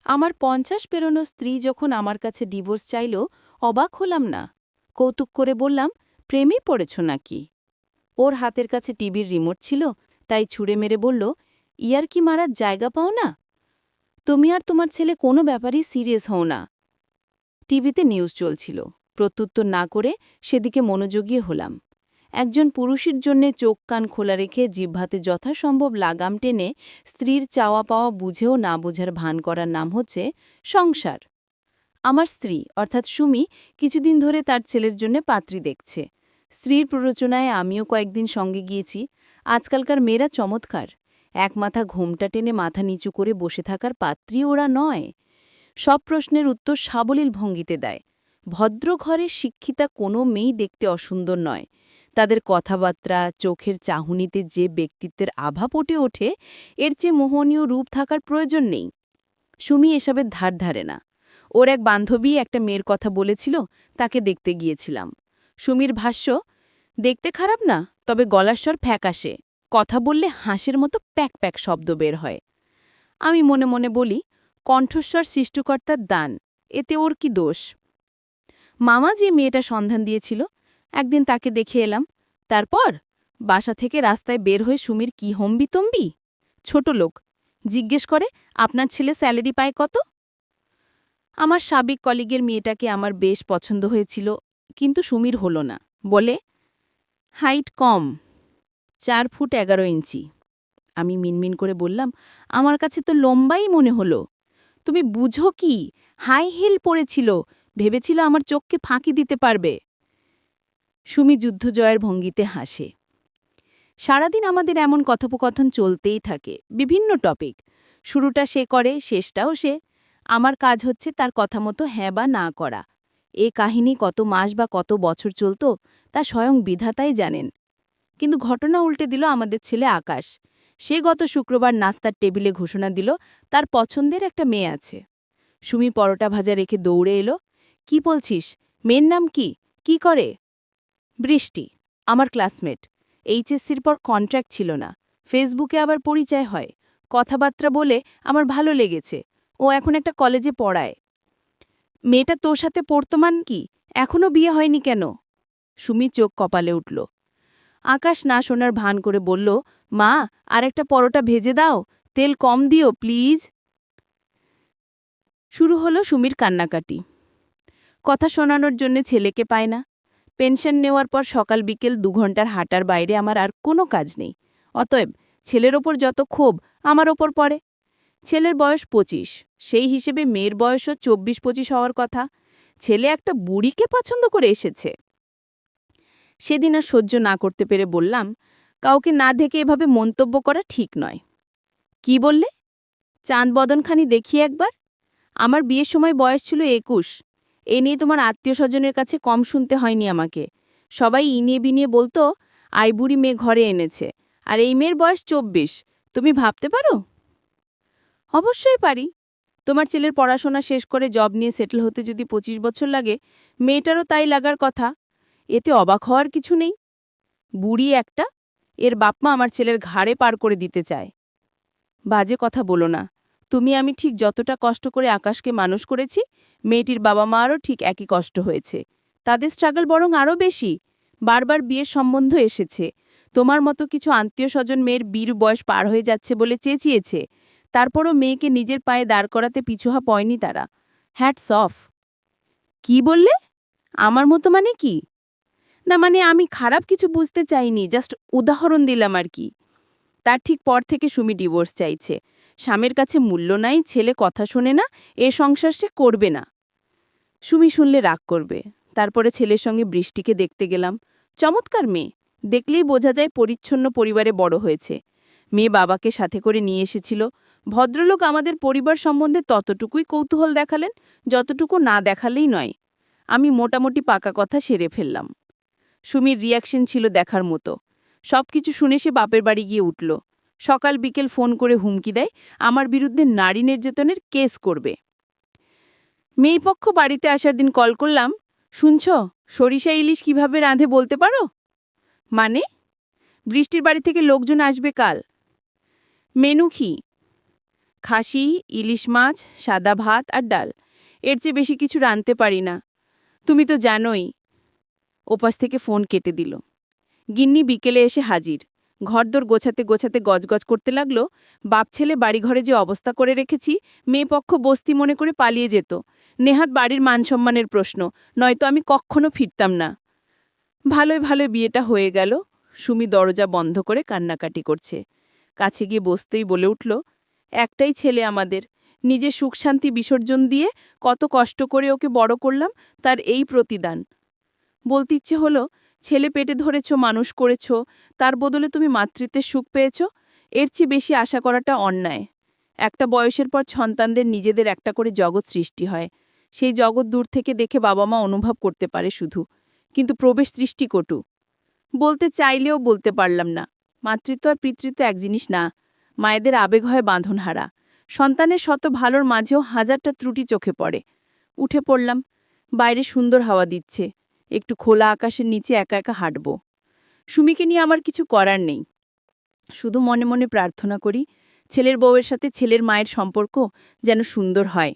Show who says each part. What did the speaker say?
Speaker 1: আমার ৫০ পেরোনো স্ত্রী যখন আমার কাছে ডিভোর্স চাইল, অবাক হলাম না। কৌতুক করে বললাম, প্রেমে পড়েছ নাকি? ওর হাতের কাছে টিভির রিমোট ছিল, তাই ছুঁড়ে মেরে বলল, ইয়ার কি মারার জায়গা পাও না? তুমি আর তোমার ছেলে কোনো ব্যাপারেই সিরিয়াস হও না। টিভিতে নিউজ চলছিল। প্রত্যুত্তর না করে সেদিকে মনোযোগী হলাম। একজন পুরুষের জন্যে চোখ কান খোলা রেখে জিহ্বাতে যথাসম্ভব লাগাম টেনে স্ত্রীর চাওয়া পাওয়া বুঝেও না বোঝার ভান করার নাম হচ্ছে সংসার। আমার স্ত্রী অর্থাৎ সুমি কিছুদিন ধরে তার ছেলের জন্য পাত্রী দেখছে। স্ত্রীর প্ররোচনায় আমিও কয়েকদিন সঙ্গে গিয়েছি। আজকালকার মেয়েরা চমৎকার। এক মাথা ঘোমটা টেনে মাথা নিচু করে বসে থাকার পাত্রী ওরা নয়। সব প্রশ্নের উত্তর সাবলীল ভঙ্গিতে দেয়। ভদ্র ঘরের শিক্ষিতা কোনো মেয়েই দেখতে অসুন্দর নয়। তাদের কথাবার্তা, চোখের চাহনিতে যে ব্যক্তিত্বের আভা ফুটে ওঠে, এর চেয়ে মোহনীয় রূপ থাকার প্রয়োজন নেই। সুমি এসবের ধার ধারে না। ওর এক বান্ধবী একটা মেয়ের কথা বলেছিল, তাকে দেখতে গিয়েছিলাম। সুমির ভাষ্য, দেখতে খারাপ না, তবে গলার স্বর ফ্যাকাশে। কথা বললে হাঁসের মতো প্যাক প্যাক শব্দ বের হয়। আমি মনে মনে বলি, কণ্ঠস্বর সৃষ্টিকর্তার দান, এতে ওর কি দোষ? মামা যে মেয়েটা সন্ধান দিয়েছিল, একদিন তাকে দেখে এলাম। তারপর বাসা থেকে রাস্তায় বের হয়ে সুমির কি হম্বিতম্বি। ছোট লোক জিজ্ঞেস করে, আপনার ছেলে স্যালারি পায় কত? আমার সাবেক কলিগের মেয়েটাকে আমার বেশ পছন্দ হয়েছিল, কিন্তু সুমির হলো না। বলে, হাইট কম, ৪ ফুট ১১ ইঞ্চি। আমি মিনমিন করে বললাম, আমার কাছে তো লম্বাই মনে হলো। তুমি বুঝো কি? হাই হিল পরেছিল, ভেবেছিল আমার চোখকে ফাঁকি দিতে পারবে। সুমি যুদ্ধজয়ের ভঙ্গিতে হাসে। সারাদিন আমাদের এমন কথোপকথন চলতেই থাকে, বিভিন্ন টপিক। শুরুটা সে করে, শেষটাও সে। আমার কাজ হচ্ছে তার কথা মতো হ্যাঁ বা না করা। এ কাহিনী কত মাস বা কত বছর চলত, তা স্বয়ং বিধাতাই জানেন। কিন্তু ঘটনা উল্টে দিল আমাদের ছেলে আকাশ। সে গত শুক্রবার নাস্তার টেবিলে ঘোষণা দিল, তার পছন্দের একটা মেয়ে আছে। সুমি পরোটা ভাজা রেখে দৌড়ে এলো। কি বলছিস? মেয়ের নাম কি? কি করে? বৃষ্টি, আমার ক্লাসমেট। এইচএসসির পর কন্ট্রাক্ট ছিল না, ফেসবুকে আবার পরিচয় হয়। কথাবার্তা বলে আমার ভালো লেগেছে। ও এখন একটা কলেজে পড়ায়। মেয়েটা তোর সাথে পড়তমান কি? এখনও বিয়ে হয়নি কেন? সুমি চোখ কপালে উঠল। আকাশ না শোনার ভান করে বলল, মা, আর একটা পরোটা ভেজে দাও, তেল কম দিও প্লিজ। শুরু হলো সুমির কান্নাকাটি। কথা শোনানোর জন্য ছেলেকে পায় না। পেনশন নেওয়ার পর সকাল বিকেল ২ ঘন্টার হাঁটার বাইরে আমার আর কোনো কাজ নেই। অতএব ছেলের ওপর যত ক্ষোভ আমার ওপর পড়ে। ছেলের বয়স ২৫, সেই হিসেবে মেয়ের বয়সও ২৪-২৫ হওয়ার কথা। ছেলে একটা বুড়িকে পছন্দ করে এসেছে। সেদিন আর সহ্য না করতে পেরে বললাম, কাউকে না দেখে এভাবে মন্তব্য করা ঠিক নয়। কি বললে? চাঁদ বদনখানি দেখি একবার। আমার বিয়ের সময় বয়স ছিল ২১। এ নিয়ে তোমার আত্মীয় স্বজনের কাছে কম শুনতে হয়নি আমাকে। সবাই ইনিয়ে বিনিয়ে বলতো, আইবুড়ি মেয়ে ঘরে এনেছে, আর এই মেয়ের বয়স ২৪। তুমি ভাবতে পারো? অবশ্যই পারি। তোমার ছেলের পড়াশোনা শেষ করে জব নিয়ে সেটেল হতে যদি ২৫ বছর লাগে, মেয়েটারও তাই লাগার কথা। এতে অবাক হওয়ার কিছু নেই। বুড়ি একটা, এর বাপমা আমার ছেলের ঘাড়ে পার করে দিতে চায়। বাজে কথা বলো না। তুমি আমি ঠিক যতটা কষ্ট করে আকাশকে মানুষ করেছি, মেয়েটির বাবা মারও ঠিক একই কষ্ট হয়েছে। তাদের স্ট্রাগল বরং আরও বেশি। বারবার বিয়ের সম্বন্ধ এসেছে। তোমার মতো কিছু আত্মীয় স্বজন মেয়ের বীর বয়স পার হয়ে যাচ্ছে বলে চেঁচিয়েছে। তারপরও মেয়েকে নিজের পায়ে দাঁড় করাতে পিছুহা পয়নি তারা। Hats off. কি বললে? আমার মতো মানে কি? না মানে আমি খারাপ কিছু বুঝতে চাইনি, জাস্ট উদাহরণ দিলাম আর কি। তার ঠিক পর থেকে সুমি ডিভোর্স চাইছে। স্বামীর কাছে মূল্য নাই, ছেলে কথা শোনে না, এ সংসার সে করবে না। সুমি শুনলে রাগ করবে। তারপরে ছেলের সঙ্গে বৃষ্টিকে দেখতে গেলাম। চমৎকার মেয়ে, দেখলেই বোঝা যায় পরিচ্ছন্ন পরিবারে বড় হয়েছে। মেয়ে বাবাকে সাথে করে নিয়ে এসেছিল। ভদ্রলোক আমাদের পরিবার সম্বন্ধে ততটুকুই কৌতূহল দেখালেন, যতটুকু না দেখালেই নয়। আমি মোটামুটি পাকা কথা সেরে ফেললাম। সুমির রিয়াকশন ছিল দেখার মতো। সবকিছু শুনে সে বাপের বাড়ি গিয়ে উঠল। সকাল বিকেল ফোন করে হুমকি দেয়, আমার বিরুদ্ধে নারী নির্যাতনের কেস করবে। মেয়েপক্ষ বাড়িতে আসার দিন কল করলাম, শুনছ, সরিষা ইলিশ কিভাবে রাঁধে বলতে পারো? মানে? বৃষ্টির বাড়ি থেকে লোকজন আসবে কাল। মেনু কি? খাসি, ইলিশ মাছ, সাদা ভাত আর ডাল। এর চেয়ে বেশি কিছু রাঁধতে পারি না। তুমি তো জানোই। ওপাশ থেকে ফোন কেটে দিল। গিন্নি বিকেলে এসে হাজির। ঘরদোর গোছাতে গোছাতে গজগজ করতে লাগলো, বাপ ছেলে বাড়িঘরে যে অবস্থা করে রেখেছি, মেয়ে পক্ষ বস্তি মনে করে পালিয়ে যেত। নেহাত বাড়ির মানসম্মানের প্রশ্ন, নয়তো আমি কখনো ফিরতাম না। ভালোই ভালোই বিয়েটা হয়ে গেল। সুমি দরজা বন্ধ করে কান্নাকাটি করছে। কাছে গিয়ে বসতেই বলে উঠল, একটাই ছেলে আমাদের, নিজের সুখ শান্তি বিসর্জন দিয়ে কত কষ্ট করে ওকে বড় করলাম, তার এই প্রতিদান। বলতে ইচ্ছে হলো, ছেলে পেটে ধরেছ, মানুষ করেছ, তার বদলে তুমি মাতৃত্বের সুখ পেয়েছ, এর চেয়ে বেশি আশা করাটা অন্যায়। একটা বয়সের পর সন্তানদের নিজেদের একটা করে জগৎ সৃষ্টি হয়। সেই জগৎ দূর থেকে দেখে বাবা মা অনুভব করতে পারে শুধু, কিন্তু প্রবেশ সৃষ্টিকটু। বলতে চাইলেও বলতে পারলাম না। মাতৃত্ব আর পিতৃত্ব এক জিনিস না। মায়েদের আবেগ হয় বাঁধনহারা। সন্তানের শত ভালোর মাঝেও হাজারটা ত্রুটি চোখে পড়ে। উঠে পড়লাম। বাইরে সুন্দর হাওয়া দিচ্ছে। একটু খোলা আকাশের নিচে একা একা হাঁটব। সুমিকে নিয়ে আমার কিছু করার নেই। শুধু মনে মনে প্রার্থনা করি, ছেলের বউয়ের সাথে ছেলের মায়ের সম্পর্ক যেন সুন্দর হয়।